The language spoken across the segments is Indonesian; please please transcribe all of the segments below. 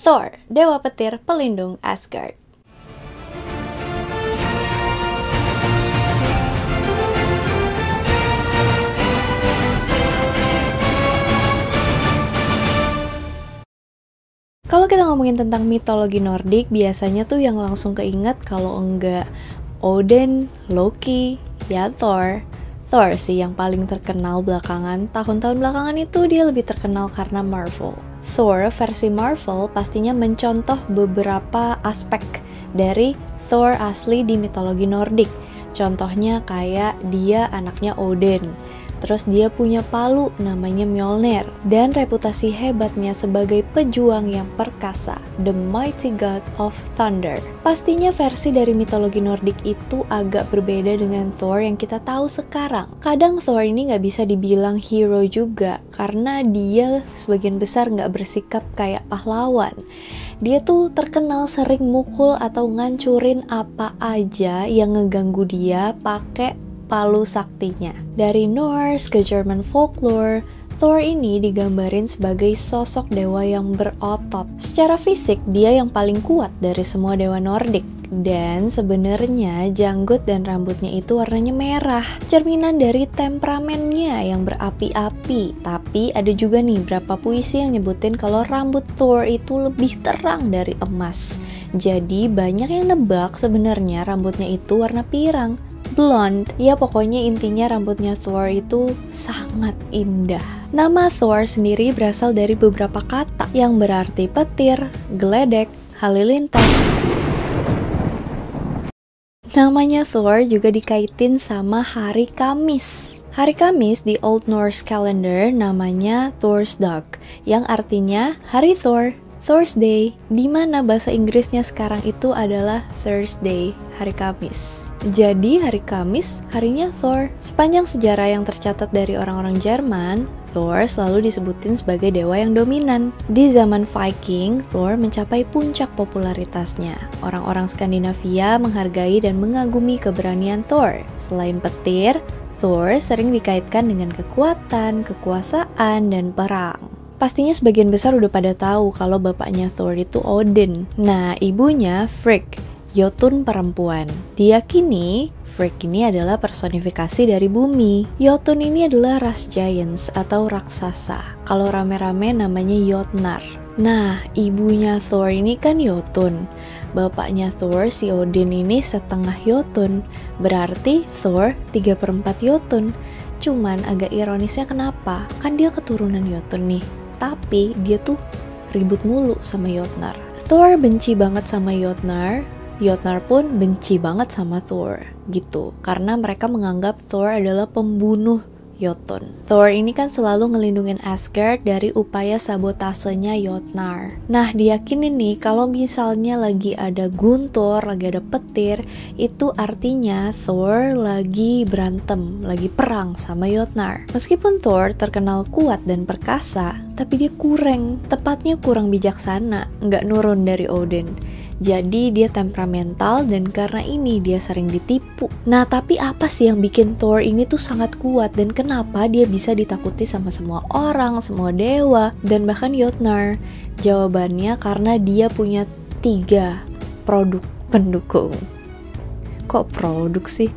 Thor, dewa petir pelindung Asgard. Kalau kita ngomongin tentang mitologi Nordik, biasanya tuh yang langsung keinget kalau enggak Odin, Loki, ya Thor. Thor sih yang paling terkenal belakangan. Tahun-tahun belakangan itu dia lebih terkenal karena Marvel. Thor versi Marvel pastinya mencontoh beberapa aspek dari Thor asli di mitologi Nordik. Contohnya kayak dia anaknya Odin. Terus dia punya palu namanya Mjolnir, dan reputasi hebatnya sebagai pejuang yang perkasa, the mighty god of thunder. Pastinya versi dari mitologi Nordik itu agak berbeda dengan Thor yang kita tahu sekarang. Kadang Thor ini nggak bisa dibilang hero juga, karena dia sebagian besar nggak bersikap kayak pahlawan. Dia tuh terkenal sering mukul atau ngancurin apa aja yang ngeganggu dia pakai palu saktinya. Dari Norse ke German folklore, Thor ini digambarin sebagai sosok dewa yang berotot. Secara fisik, dia yang paling kuat dari semua dewa Nordik. Dan sebenarnya janggut dan rambutnya itu warnanya merah, cerminan dari temperamennya yang berapi-api. Tapi ada juga nih berapa puisi yang nyebutin kalau rambut Thor itu lebih terang dari emas. Jadi banyak yang nebak sebenarnya rambutnya itu warna pirang, blonde. Ya pokoknya intinya rambutnya Thor itu sangat indah. Nama Thor sendiri berasal dari beberapa kata yang berarti petir, geledek, halilintar. Namanya Thor juga dikaitin sama hari Kamis. Hari Kamis di Old Norse calendar namanya Thorsdag, yang artinya hari Thor, Thursday, di mana bahasa Inggrisnya sekarang itu adalah Thursday, hari Kamis. Jadi hari Kamis harinya Thor. Sepanjang sejarah yang tercatat dari orang-orang Jerman, Thor selalu disebutin sebagai dewa yang dominan. Di zaman Viking, Thor mencapai puncak popularitasnya. Orang-orang Skandinavia menghargai dan mengagumi keberanian Thor. Selain petir, Thor sering dikaitkan dengan kekuatan, kekuasaan, dan perang. Pastinya sebagian besar udah pada tahu kalau bapaknya Thor itu Odin. Nah, ibunya Frigg, Jotun perempuan. Diyakini Frigg ini adalah personifikasi dari bumi. Jotun ini adalah ras giants atau raksasa. Kalau rame-rame namanya Jotnar. Nah, ibunya Thor ini kan Jotun. Bapaknya Thor, si Odin ini setengah Jotun. Berarti Thor 3/4 Jotun. Cuman agak ironisnya kenapa? Kan dia keturunan Jotun nih. Tapi dia tuh ribut mulu sama Jotnar. Thor benci banget sama Jotnar. Jotnar pun benci banget sama Thor gitu, karena mereka menganggap Thor adalah pembunuh Jotun. Thor ini kan selalu ngelindungin Asgard dari upaya sabotasenya Jotnar. Nah, diyakini nih kalau misalnya lagi ada guntur, lagi ada petir, itu artinya Thor lagi berantem, lagi perang sama Jotnar. Meskipun Thor terkenal kuat dan perkasa, tapi dia kurang bijaksana, nggak nurun dari Odin. Jadi dia temperamental dan karena ini dia sering ditipu. Nah, tapi apa sih yang bikin Thor ini tuh sangat kuat dan kenapa dia bisa ditakuti sama semua orang, semua dewa, dan bahkan Jotnar? Jawabannya karena dia punya 3 produk pendukung. Kok produk sih?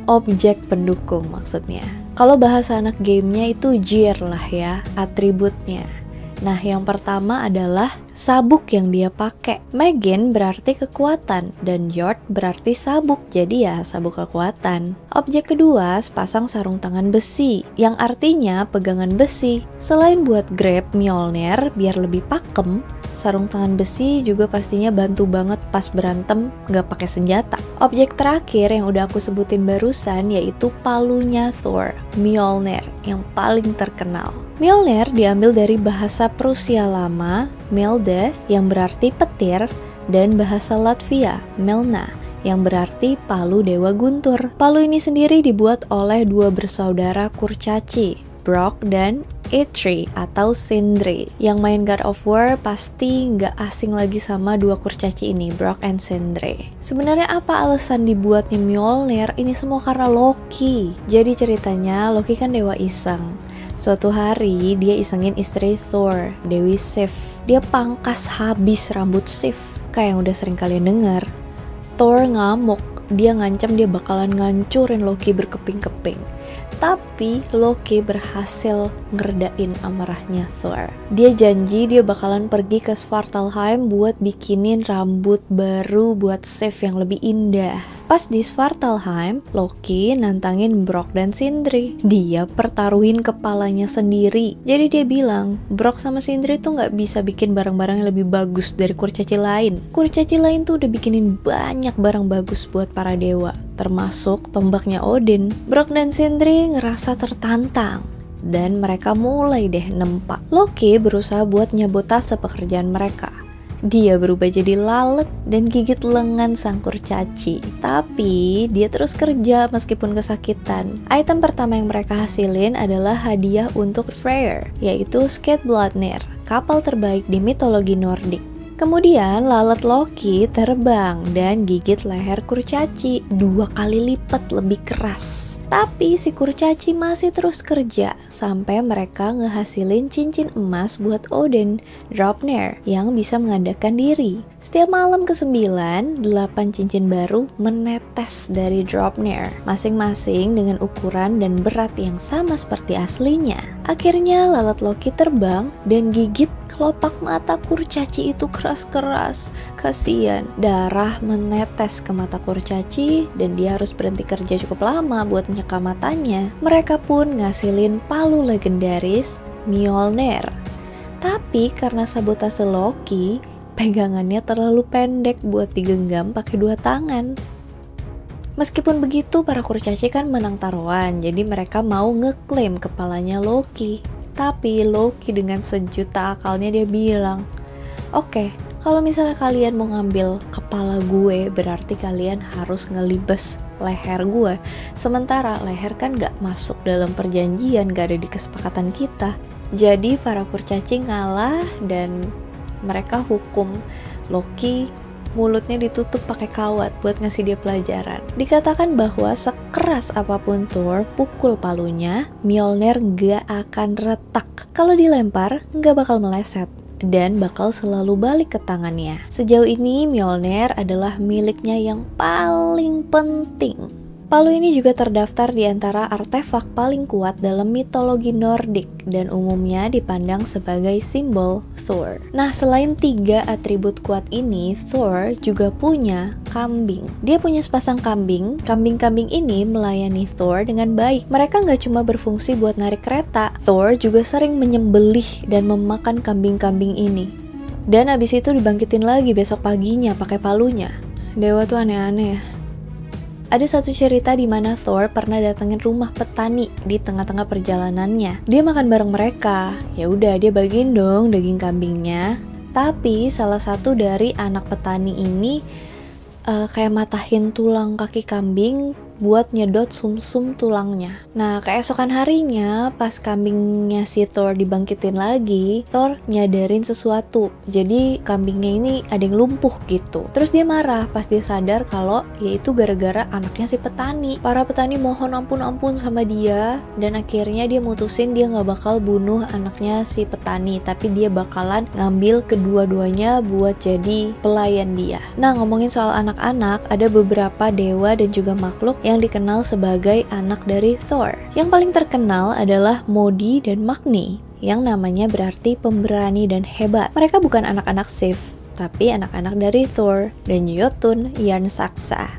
Objek pendukung maksudnya. Kalau bahasa anak gamenya itu gear lah ya, atributnya. Nah, yang pertama adalah sabuk yang dia pakai. Megin berarti kekuatan dan Jord berarti sabuk, jadi ya sabuk kekuatan. Objek kedua, sepasang sarung tangan besi, yang artinya pegangan besi. Selain buat grab Mjolnir biar lebih pakem, sarung tangan besi juga pastinya bantu banget pas berantem nggak pakai senjata. Objek terakhir yang udah aku sebutin barusan yaitu palunya Thor, Mjolnir, yang paling terkenal. Mjolnir diambil dari bahasa Prusia Lama, Mjelde, yang berarti petir, dan bahasa Latvia, Melna, yang berarti palu dewa guntur. Palu ini sendiri dibuat oleh 2 bersaudara kurcaci, Brok dan Eitri atau Sindri. Yang main God of War pasti nggak asing lagi sama 2 kurcaci ini, Brok and Sindri. Sebenarnya apa alasan dibuatnya Mjolnir? Ini semua karena Loki. Jadi ceritanya Loki kan dewa iseng. Suatu hari dia isengin istri Thor, Dewi Sif. Dia pangkas habis rambut Sif. Kayak yang udah sering kalian dengar. Thor ngamuk, dia ngancam dia bakalan ngancurin Loki berkeping-keping. Tapi Loki berhasil ngeredain amarahnya Thor. Dia janji dia bakalan pergi ke Svartalheim buat bikinin rambut baru buat Sif yang lebih indah. Pas di Svartalheim, Loki nantangin Brok dan Sindri. Dia pertaruhin kepalanya sendiri. Jadi dia bilang, Brok sama Sindri tuh gak bisa bikin barang-barang yang lebih bagus dari kurcaci lain. Kurcaci lain tuh udah bikinin banyak barang bagus buat para dewa, termasuk tombaknya Odin. Brok dan Sindri ngerasa tertantang. Dan mereka mulai deh nempak. Loki berusaha buat nyabotase pekerjaan mereka. Dia berubah jadi lalat dan gigit lengan sang kurcaci. Tapi dia terus kerja meskipun kesakitan. Item pertama yang mereka hasilin adalah hadiah untuk Freyr, yaitu Skidbladnir, kapal terbaik di mitologi Nordik. Kemudian lalat Loki terbang dan gigit leher kurcaci 2 kali lipat lebih keras. Tapi si kurcaci masih terus kerja sampai mereka ngehasilin cincin emas buat Odin, Draupnir, yang bisa mengandalkan diri. Setiap malam ke-9, 8 cincin baru menetes dari Draupnir, masing-masing dengan ukuran dan berat yang sama seperti aslinya. Akhirnya lalat Loki terbang dan gigit kelopak mata kurcaci itu keras-keras. Kasian, darah menetes ke mata kurcaci dan dia harus berhenti kerja cukup lama buat menyeka matanya. Mereka pun ngasilin palu legendaris Mjolnir. Tapi karena sabotase Loki, pegangannya terlalu pendek buat digenggam pakai 2 tangan. Meskipun begitu, para kurcaci kan menang taruhan, jadi mereka mau ngeklaim kepalanya Loki. Tapi Loki dengan sejuta akalnya dia bilang, "Oke, kalau misalnya kalian mau ngambil kepala gue, berarti kalian harus ngelibes leher gue. Sementara leher kan gak masuk dalam perjanjian, gak ada di kesepakatan kita." Jadi para kurcaci ngalah dan mereka hukum Loki mulutnya ditutup pakai kawat buat ngasih dia pelajaran. Dikatakan bahwa sekeras apapun Thor pukul palunya, Mjolnir gak akan retak. Kalau dilempar, gak bakal meleset dan bakal selalu balik ke tangannya. Sejauh ini Mjolnir adalah miliknya yang paling penting. Palu ini juga terdaftar di antara artefak paling kuat dalam mitologi Nordik dan umumnya dipandang sebagai simbol Thor. Nah, selain 3 atribut kuat ini, Thor juga punya kambing. Dia punya sepasang kambing. Kambing-kambing ini melayani Thor dengan baik. Mereka nggak cuma berfungsi buat narik kereta, Thor juga sering menyembelih dan memakan kambing-kambing ini. Dan abis itu dibangkitin lagi besok paginya pakai palunya. Dewa tuh aneh-aneh ya. Ada satu cerita di mana Thor pernah datengin rumah petani di tengah-tengah perjalanannya. Dia makan bareng mereka. Ya udah, dia bagiin dong daging kambingnya. Tapi salah satu dari anak petani ini kayak matahin tulang kaki kambing buat nyedot sumsum tulangnya. Nah, keesokan harinya pas kambingnya si Thor dibangkitin lagi, Thor nyadarin sesuatu. Jadi kambingnya ini ada yang lumpuh gitu. Terus dia marah pas dia sadar kalau yaitu gara-gara anaknya si petani. Para petani mohon ampun-ampun sama dia dan akhirnya dia mutusin dia gak bakal bunuh anaknya si petani, tapi dia bakalan ngambil kedua-duanya buat jadi pelayan dia. Nah, ngomongin soal anak-anak, ada beberapa dewa dan juga makhluk yang dikenal sebagai anak dari Thor. Yang paling terkenal adalah Modi dan Magni, yang namanya berarti pemberani dan hebat. Mereka bukan anak-anak Sif, tapi anak-anak dari Thor dan Jotun Jarnsaksa.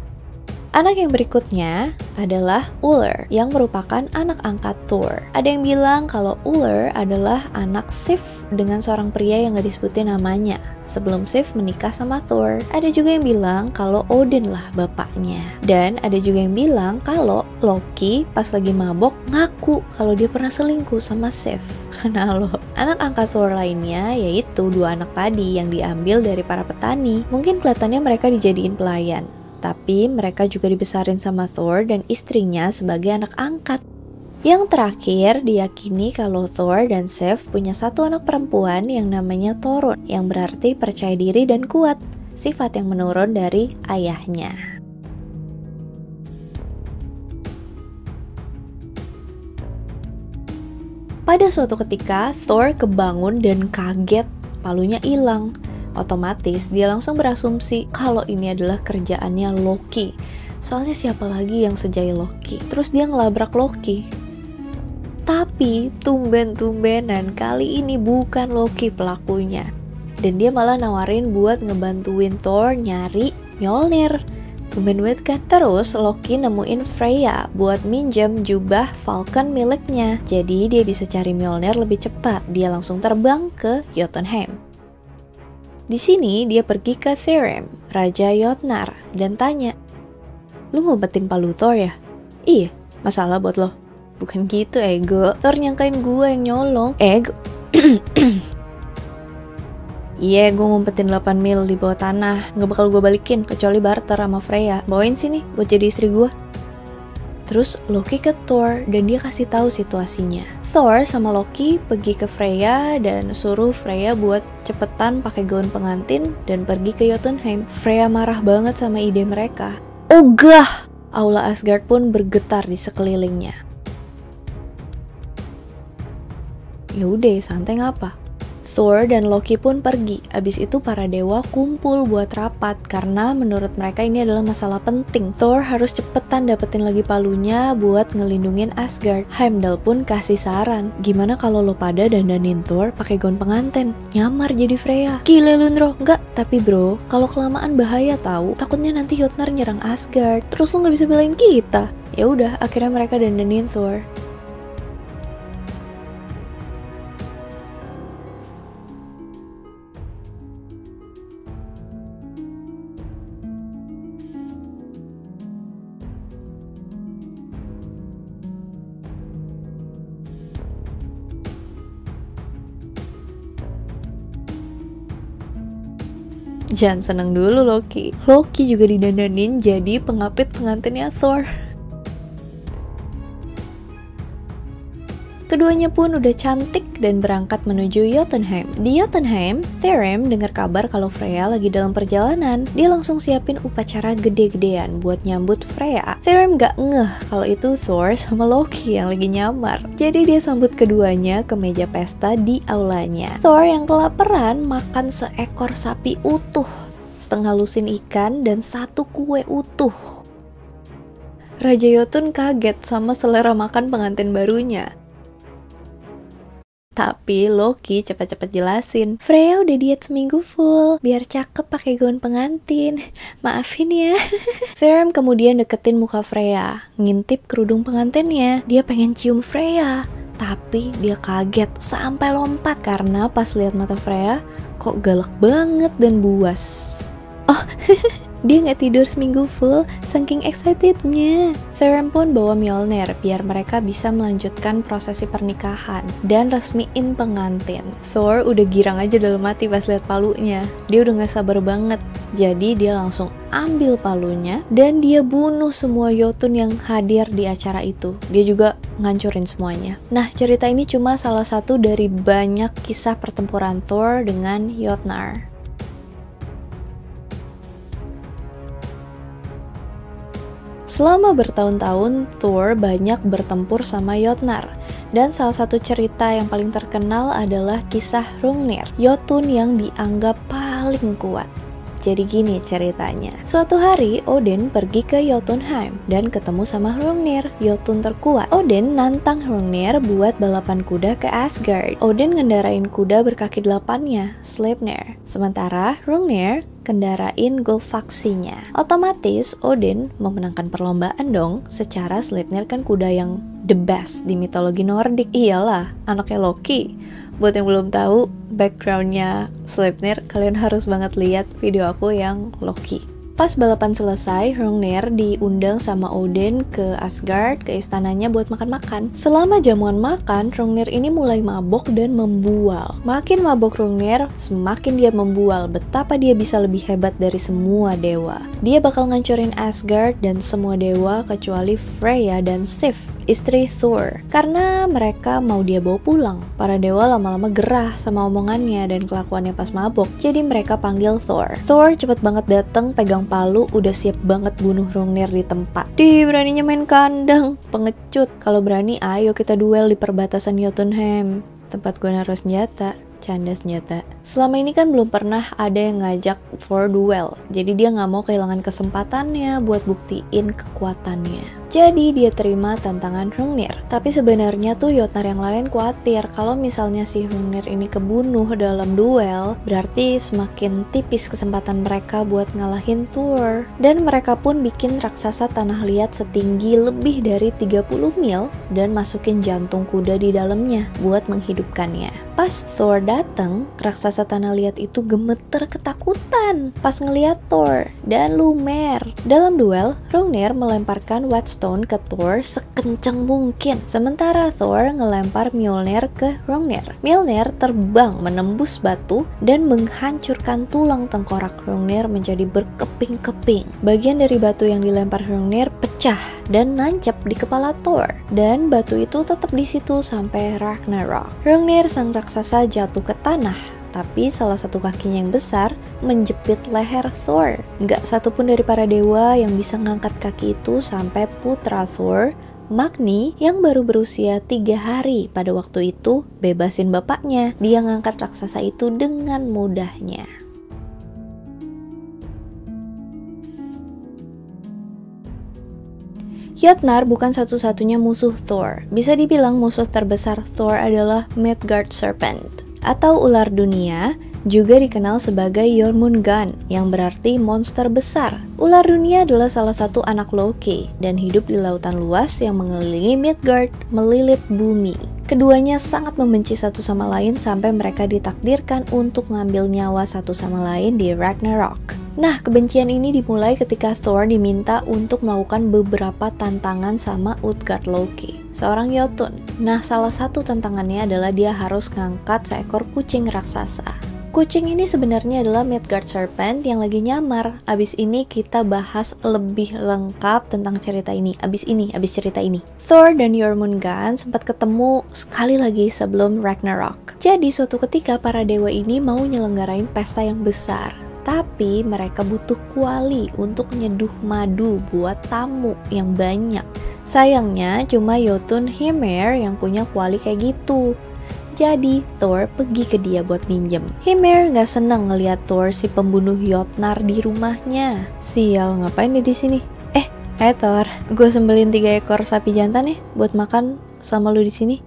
Anak yang berikutnya adalah Uller, yang merupakan anak angkat Thor. Ada yang bilang kalau Uller adalah anak Sif dengan seorang pria yang gak disebutin namanya sebelum Sif menikah sama Thor. Ada juga yang bilang kalau Odin lah bapaknya. Dan ada juga yang bilang kalau Loki pas lagi mabok ngaku kalau dia pernah selingkuh sama Sif. Nah loh, anak angkat Thor lainnya yaitu 2 anak tadi yang diambil dari para petani. Mungkin kelihatannya mereka dijadiin pelayan, tapi mereka juga dibesarin sama Thor dan istrinya sebagai anak angkat. Yang terakhir, diyakini kalau Thor dan Sif punya satu anak perempuan yang namanya Torun, yang berarti percaya diri dan kuat, sifat yang menurun dari ayahnya. Pada suatu ketika, Thor kebangun dan kaget palunya hilang. Otomatis dia langsung berasumsi kalau ini adalah kerjaannya Loki. Soalnya siapa lagi yang sejai Loki? Terus dia ngelabrak Loki. Tapi tumben-tumbenan kali ini bukan Loki pelakunya. Dan dia malah nawarin buat ngebantuin Thor nyari Mjolnir. Tumben banget kan? Terus Loki nemuin Freya buat minjem jubah Falcon miliknya. Jadi dia bisa cari Mjolnir lebih cepat. Dia langsung terbang ke Jotunheim. Di sini dia pergi ke Thrym, Raja Jotnar, dan tanya, "Lu ngumpetin palu Thor ya?" "Iya, masalah buat lo." "Bukan gitu, ego. Thor nyangkain gue yang nyolong." "Ego." "Iya, gue ngumpetin 8 mil di bawah tanah. Gak bakal gue balikin, kecuali barter sama Freya. Bawain sini buat jadi istri gue." Terus Loki ke Thor dan dia kasih tahu situasinya. Thor sama Loki pergi ke Freya dan suruh Freya buat cepetan pakai gaun pengantin dan pergi ke Jotunheim. Freya marah banget sama ide mereka. Ogah! Aula Asgard pun bergetar di sekelilingnya. Yaudah, santai ngapa? Thor dan Loki pun pergi. Abis itu para dewa kumpul buat rapat karena menurut mereka ini adalah masalah penting. Thor harus cepetan dapetin lagi palunya buat ngelindungin Asgard. Heimdall pun kasih saran, gimana kalau lo pada dandanin Thor pakai gaun pengantin, nyamar jadi Freya. Gila lu Ndro? Enggak, tapi bro, kalau kelamaan bahaya tahu. Takutnya nanti Jotnar nyerang Asgard, terus lo nggak bisa belain kita. Ya udah, akhirnya mereka dandanin Thor. Jangan seneng dulu Loki. Loki juga didandanin jadi pengapit pengantinnya Thor. Keduanya pun udah cantik dan berangkat menuju Jotunheim. Di Jotunheim, Thrym dengar kabar kalau Freya lagi dalam perjalanan. Dia langsung siapin upacara gede-gedean buat nyambut Freya. Thrym gak ngeh kalau itu Thor sama Loki yang lagi nyamar. Jadi dia sambut keduanya ke meja pesta di aulanya. Thor yang kelaparan makan seekor sapi utuh, setengah lusin ikan, dan satu kue utuh. Raja Jotun kaget sama selera makan pengantin barunya. Tapi Loki cepat-cepat jelasin, Freya udah diet seminggu full, biar cakep pakai gaun pengantin. Maafin ya. Thrym kemudian deketin muka Freya, ngintip kerudung pengantinnya. Dia pengen cium Freya, tapi dia kaget sampai lompat karena pas lihat mata Freya kok galak banget dan buas. Oh, dia nggak tidur seminggu full, saking excitednya. Thrym pun bawa Mjolnir biar mereka bisa melanjutkan prosesi pernikahan dan resmiin pengantin. Thor udah girang aja dalam hati pas lihat palunya. Dia udah nggak sabar banget. Jadi dia langsung ambil palunya dan dia bunuh semua Jotun yang hadir di acara itu. Dia juga ngancurin semuanya. Nah, cerita ini cuma salah satu dari banyak kisah pertempuran Thor dengan Jotnar. Selama bertahun-tahun, Thor banyak bertempur sama Jotnar. Dan salah satu cerita yang paling terkenal adalah kisah Hrungnir, Jotun yang dianggap paling kuat. Jadi gini ceritanya. Suatu hari Odin pergi ke Jotunheim dan ketemu sama Hrungnir, Jotun terkuat. Odin nantang Hrungnir buat balapan kuda ke Asgard. Odin ngendarain kuda berkaki 8-nya, Sleipnir. Sementara Hrungnir kendarain Gulfaxinya. Otomatis Odin memenangkan perlombaan dong. Secara Sleipnir kan kuda yang the best di mitologi Nordik. Iyalah, anaknya Loki. Buat yang belum tahu backgroundnya Sleipnir, kalian harus banget lihat video aku yang Loki. Pas balapan selesai, Hrungnir diundang sama Odin ke Asgard, ke istananya buat makan-makan. Selama jamuan makan, Hrungnir ini mulai mabok dan membual. Makin mabok Hrungnir, semakin dia membual betapa dia bisa lebih hebat dari semua dewa. Dia bakal ngancurin Asgard dan semua dewa kecuali Freya dan Sif, istri Thor. Karena mereka mau dia bawa pulang. Para dewa lama-lama gerah sama omongannya dan kelakuannya pas mabok. Jadi mereka panggil Thor. Thor cepet banget dateng, pegang palu udah siap banget bunuh Hrungnir di tempat. Beraninya main kandang, pengecut. Kalau berani ayo kita duel di perbatasan Jotunheim. Tempat gue naruh senjata. Canda senjata. Selama ini kan belum pernah ada yang ngajak for duel. Jadi dia gak mau kehilangan kesempatannya buat buktiin kekuatannya. Jadi dia terima tantangan Hrungnir. Tapi sebenarnya tuh Jotnar yang lain khawatir kalau misalnya si Hrungnir ini kebunuh dalam duel, berarti semakin tipis kesempatan mereka buat ngalahin Thor. Dan mereka pun bikin raksasa tanah liat setinggi lebih dari 30 mil dan masukin jantung kuda di dalamnya buat menghidupkannya. Pas Thor datang, raksasa tanah liat itu gemeter ketakutan pas ngeliat Thor dan lumer. Dalam duel, Hrungnir melemparkan Whetstone ke Thor sekencang mungkin, sementara Thor ngelempar Mjolnir ke Hrungnir. Mjolnir terbang menembus batu dan menghancurkan tulang tengkorak Hrungnir menjadi berkeping-keping. Bagian dari batu yang dilempar Hrungnir pecah dan nancap di kepala Thor, dan batu itu tetap di situ sampai Ragnarok. Hrungnir sang raksasa jatuh ke tanah, tapi salah satu kakinya yang besar menjepit leher Thor. Nggak satupun dari para dewa yang bisa ngangkat kaki itu sampai putra Thor, Magni, yang baru berusia 3 hari pada waktu itu, bebasin bapaknya. Dia ngangkat raksasa itu dengan mudahnya. Jotnar bukan satu-satunya musuh Thor. Bisa dibilang musuh terbesar Thor adalah Midgard Serpent atau ular dunia, juga dikenal sebagai Jormungand yang berarti monster besar. Ular dunia adalah salah satu anak Loki dan hidup di lautan luas yang mengelilingi Midgard, melilit bumi. Keduanya sangat membenci satu sama lain sampai mereka ditakdirkan untuk ngambil nyawa satu sama lain di Ragnarok. Nah, kebencian ini dimulai ketika Thor diminta untuk melakukan beberapa tantangan sama Utgard Loki, seorang Jotun. Nah, salah satu tantangannya adalah dia harus ngangkat seekor kucing raksasa. Kucing ini sebenarnya adalah Midgard Serpent yang lagi nyamar. Abis ini kita bahas lebih lengkap tentang cerita ini. Abis cerita ini. Thor dan Jormungand sempat ketemu sekali lagi sebelum Ragnarok. Jadi suatu ketika para dewa ini mau nyelenggarain pesta yang besar. Tapi mereka butuh kuali untuk nyeduh madu buat tamu yang banyak. Sayangnya cuma Jotun Hymir yang punya kuali kayak gitu. Jadi Thor pergi ke dia buat minjem. Hymir gak senang ngeliat Thor si pembunuh Jotnar di rumahnya. Sial, ngapain dia di sini? Hey Thor, gue sembelin 3 ekor sapi jantan ya buat makan sama lu di sini.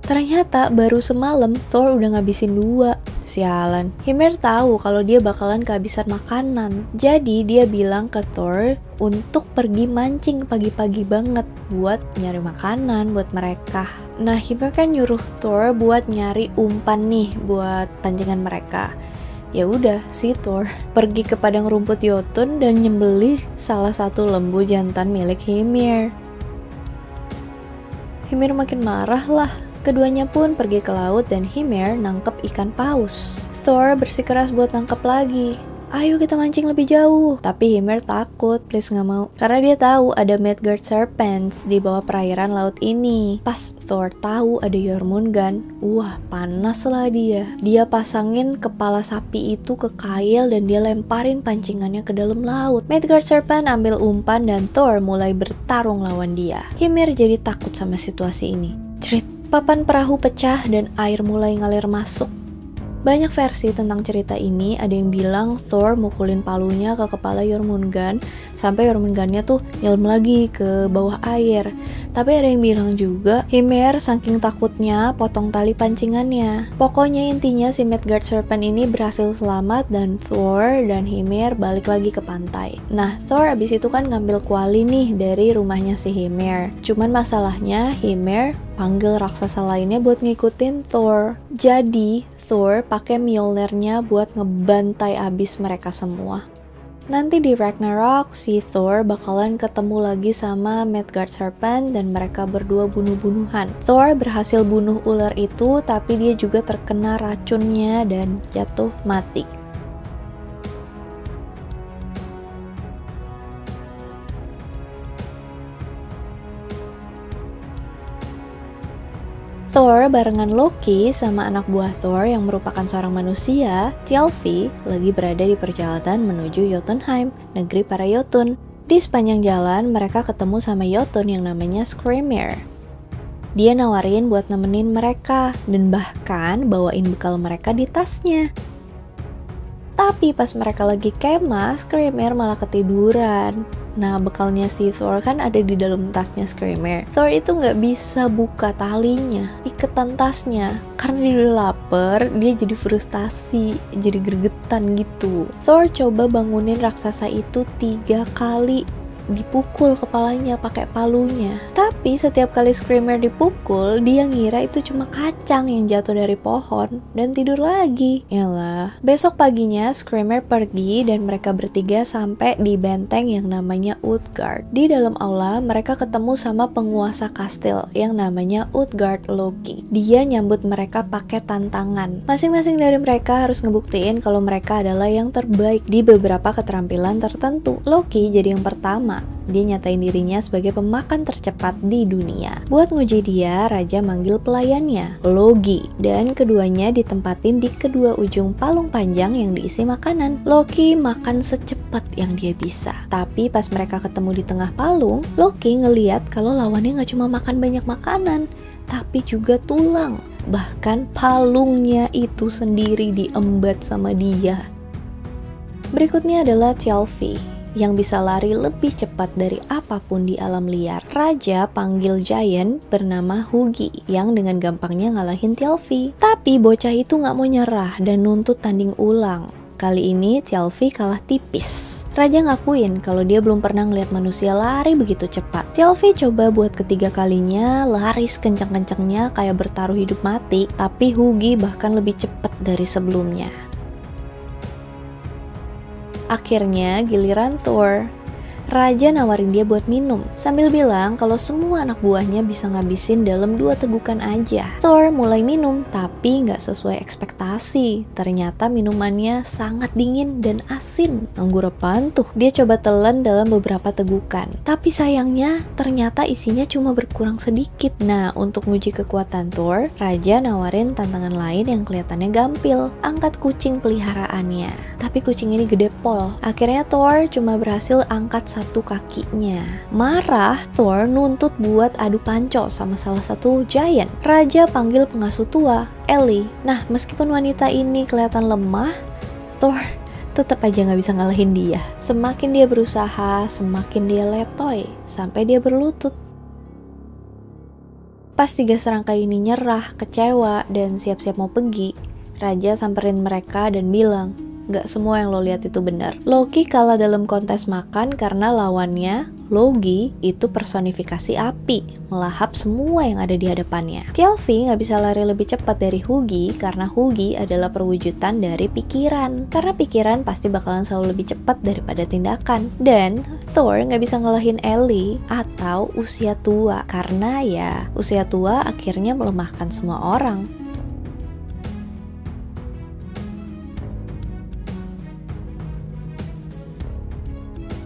Ternyata baru semalam Thor udah ngabisin 2. Sialan. Hymir tahu kalau dia bakalan kehabisan makanan. Jadi dia bilang ke Thor untuk pergi mancing pagi-pagi banget buat nyari makanan buat mereka. Nah, Hymir kan nyuruh Thor buat nyari umpan nih buat pancingan mereka. Ya udah, si Thor pergi ke padang rumput Jotun dan nyembelih salah satu lembu jantan milik Hymir. Hymir makin marah lah. Keduanya pun pergi ke laut dan Hymir nangkep ikan paus. Thor bersikeras buat nangkep lagi. Ayo kita mancing lebih jauh. Tapi Hymir takut, please gak mau. Karena dia tahu ada Midgard Serpents di bawah perairan laut ini. Pas Thor tahu ada Jormungand, wah panas lah dia. Dia pasangin kepala sapi itu ke kail dan dia lemparin pancingannya ke dalam laut. Midgard Serpent ambil umpan dan Thor mulai bertarung lawan dia. Hymir jadi takut sama situasi ini. Papan perahu pecah dan air mulai ngalir masuk. Banyak versi tentang cerita ini, ada yang bilang Thor mukulin palunya ke kepala Jormungand sampai Jormungandnya tuh nyelam lagi ke bawah air. Tapi ada yang bilang juga Hymir saking takutnya potong tali pancingannya. Pokoknya intinya si Midgard Serpent ini berhasil selamat dan Thor dan Hymir balik lagi ke pantai. Nah, Thor abis itu kan ngambil kuali nih dari rumahnya si Hymir. Cuman masalahnya Hymir panggil raksasa lainnya buat ngikutin Thor. Jadi Thor pakai Mjolnirnya buat ngebantai abis mereka semua. Nanti di Ragnarok, si Thor bakalan ketemu lagi sama Midgard Serpent dan mereka berdua bunuh-bunuhan. Thor berhasil bunuh ular itu, tapi dia juga terkena racunnya dan jatuh mati. Thor barengan Loki sama anak buah Thor yang merupakan seorang manusia, Thjalfi, lagi berada di perjalanan menuju Jotunheim, negeri para Jotun. Di sepanjang jalan mereka ketemu sama Jotun yang namanya Skrimir. Dia nawarin buat nemenin mereka dan bahkan bawain bekal mereka di tasnya. Tapi pas mereka lagi kemah, Skrimir malah ketiduran. Nah, bekalnya si Thor kan ada di dalam tasnya Skrimir. Thor itu nggak bisa buka talinya, iketan tasnya. Karena dia udah lapar, dia jadi frustasi, jadi gregetan gitu. Thor coba bangunin raksasa itu 3 kali. Dipukul kepalanya pakai palunya. Tapi setiap kali Skrimir dipukul, dia ngira itu cuma kacang yang jatuh dari pohon dan tidur lagi. Yalah. Besok paginya Skrimir pergi dan mereka bertiga sampai di benteng yang namanya Utgard. Di dalam aula mereka ketemu sama penguasa kastil yang namanya Utgard Loki. Dia nyambut mereka pakai tantangan. Masing-masing dari mereka harus ngebuktiin kalau mereka adalah yang terbaik di beberapa keterampilan tertentu. Loki jadi yang pertama. Dia nyatain dirinya sebagai pemakan tercepat di dunia. Buat nguji dia, raja manggil pelayannya, Logi, dan keduanya ditempatin di kedua ujung palung panjang yang diisi makanan. Loki makan secepat yang dia bisa. Tapi pas mereka ketemu di tengah palung, Loki ngeliat kalau lawannya gak cuma makan banyak makanan, tapi juga tulang. Bahkan palungnya itu sendiri diembat sama dia. Berikutnya adalah Thjalfi, yang bisa lari lebih cepat dari apapun di alam liar. Raja panggil giant bernama Hugi, yang dengan gampangnya ngalahin Thjalfi. Tapi bocah itu gak mau nyerah dan nuntut tanding ulang. Kali ini Thjalfi kalah tipis. Raja ngakuin kalau dia belum pernah ngeliat manusia lari begitu cepat. Thjalfi coba buat ketiga kalinya lari sekencang-kencangnya kayak bertaruh hidup mati, tapi Hugi bahkan lebih cepat dari sebelumnya. Akhirnya giliran Thor. Raja nawarin dia buat minum, sambil bilang kalau semua anak buahnya bisa ngabisin dalam 2 tegukan aja. Thor mulai minum, tapi nggak sesuai ekspektasi. Ternyata minumannya sangat dingin dan asin. Anggur apaan tuh? Dia coba telan dalam beberapa tegukan. Tapi sayangnya, ternyata isinya cuma berkurang sedikit. Nah, untuk nguji kekuatan Thor, Raja nawarin tantangan lain yang kelihatannya gampil. Angkat kucing peliharaannya. Tapi kucing ini gede pol. Akhirnya Thor cuma berhasil angkat 1 kakinya. Marah, Thor nuntut buat adu panco sama salah satu giant. Raja panggil pengasuh tua, Ellie. Nah, meskipun wanita ini kelihatan lemah, Thor tetap aja nggak bisa ngalahin dia. Semakin dia berusaha, semakin dia letoy, sampai dia berlutut. Pas 3 serangkai ini nyerah, kecewa, dan siap-siap mau pergi, Raja samperin mereka dan bilang, gak semua yang lo lihat itu benar. Loki kalah dalam kontes makan karena lawannya, Logi, itu personifikasi api, melahap semua yang ada di hadapannya. Thjalfi gak bisa lari lebih cepat dari Hugi karena Hugi adalah perwujudan dari pikiran. Karena pikiran pasti bakalan selalu lebih cepat daripada tindakan. Dan Thor gak bisa ngalahin Ellie atau usia tua karena ya usia tua akhirnya melemahkan semua orang.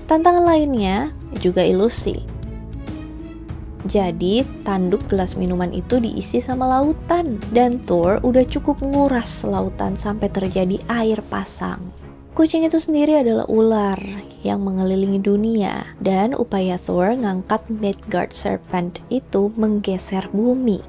Tantangan lainnya juga ilusi. Jadi, tanduk gelas minuman itu diisi sama lautan. Dan Thor udah cukup nguras lautan sampai terjadi air pasang. Kucing itu sendiri adalah ular yang mengelilingi dunia. Dan upaya Thor ngangkat Midgard Serpent itu menggeser bumi.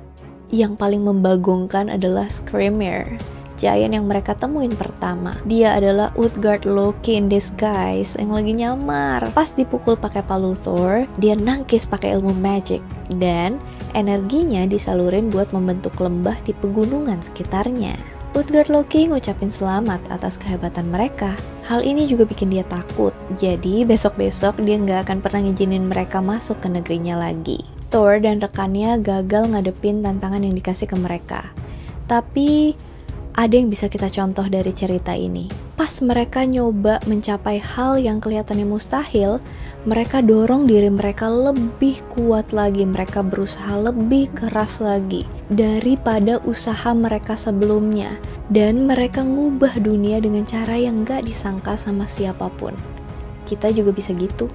Yang paling membagongkan adalah Skrimir, giant yang mereka temuin pertama. Dia adalah Utgard Loki in disguise yang lagi nyamar. Pas dipukul pakai palu Thor, dia nangkis pakai ilmu magic dan energinya disalurin buat membentuk lembah di pegunungan sekitarnya. Utgard Loki ngucapin selamat atas kehebatan mereka. Hal ini juga bikin dia takut. Jadi besok-besok dia nggak akan pernah ngizinin mereka masuk ke negerinya lagi. Thor dan rekannya gagal ngadepin tantangan yang dikasih ke mereka. Tapi ada yang bisa kita contoh dari cerita ini. Pas mereka nyoba mencapai hal yang kelihatannya mustahil, mereka dorong diri mereka lebih kuat lagi, mereka berusaha lebih keras lagi daripada usaha mereka sebelumnya. Dan mereka ngubah dunia dengan cara yang gak disangka sama siapapun. Kita juga bisa gitu.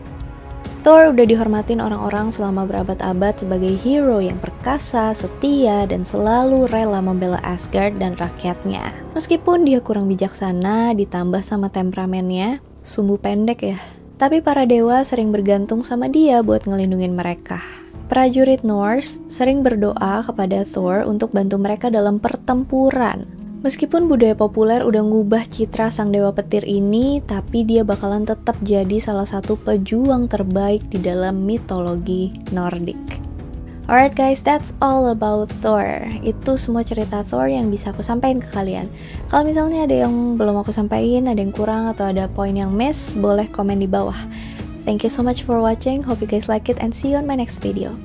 Thor udah dihormatin orang-orang selama berabad-abad sebagai hero yang perkasa, setia, dan selalu rela membela Asgard dan rakyatnya. Meskipun dia kurang bijaksana, ditambah sama temperamennya, sumbu pendek ya. Tapi para dewa sering bergantung sama dia buat ngelindungin mereka. Prajurit Norse sering berdoa kepada Thor untuk bantu mereka dalam pertempuran. Meskipun budaya populer udah ngubah citra sang dewa petir ini, tapi dia bakalan tetap jadi salah satu pejuang terbaik di dalam mitologi Nordik. Alright guys, that's all about Thor. Itu semua cerita Thor yang bisa aku sampaikan ke kalian. Kalau misalnya ada yang belum aku sampaikan, ada yang kurang atau ada poin yang miss, boleh komen di bawah. Thank you so much for watching, hope you guys like it and see you on my next video.